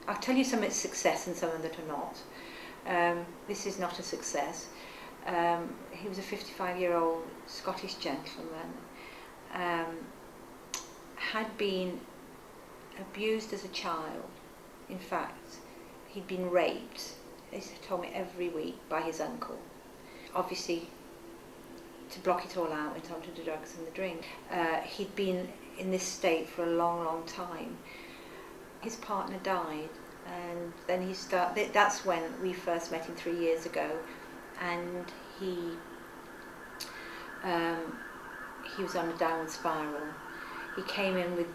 I'll tell you some of its success and some of that are not. This is not a success. He was a 55-year-old Scottish gentleman, had been abused as a child. In fact, he'd been raped, he told me, every week by his uncle. Obviously, to block it all out, went on to the drugs and the drink. He'd been in this state for a long, long time. His partner died, and then that's when we first met him 3 years ago, and he was on a downward spiral. He came in with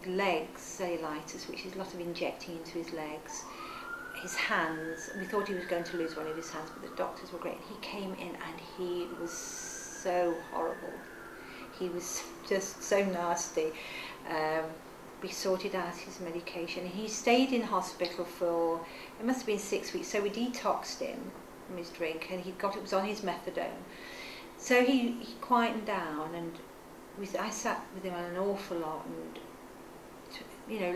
legs, cellulitis, which is a lot of injecting into his legs. His hands, we thought he was going to lose one of his hands, but the doctors were great. He came in and he was so horrible. He was just so nasty. We sorted out his medication. He stayed in hospital for, it must have been 6 weeks, so we detoxed him from his drink, and it was on his methadone. So he quietened down, and I sat with him an awful lot and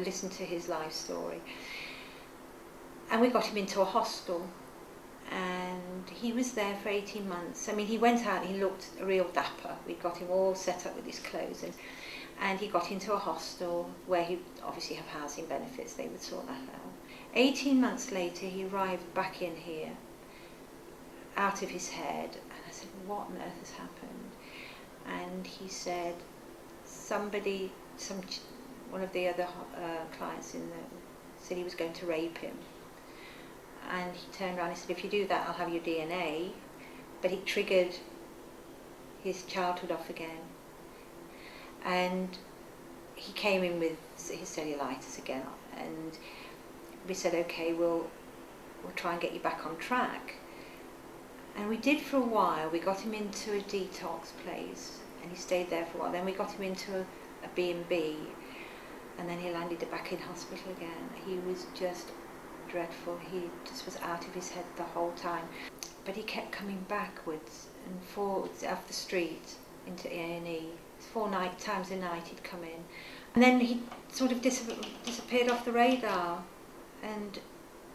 listened to his life story. And we got him into a hostel, and he was there for 18 months. I mean, he went out, he looked a real dapper. We got him all set up with his clothes, and he got into a hostel where he'd obviously have housing benefits. They would sort that out. 18 months later, he arrived back in here, out of his head, and I said, what on earth has happened? And he said, one of the other clients said he was going to rape him. And he turned around and said, if you do that, I'll have your DNA. But it triggered his childhood off again. And he came in with his cellulitis again. And we said, okay, we'll try and get you back on track. And we did for a while. We got him into a detox place, and he stayed there for a while. Then we got him into a B&B, and then he landed back in hospital again. He was just dreadful. He just was out of his head the whole time. But he kept coming backwards and forwards off the street into A&E. 4 times a night he'd come in. And then he sort of disappeared off the radar. And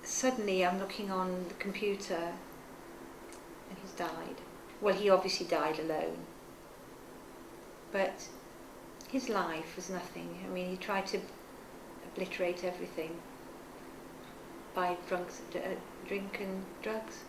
suddenly I'm looking on the computer and he's died. Well, he obviously died alone. But his life was nothing. I mean, he tried to obliterate everything by drink and drugs.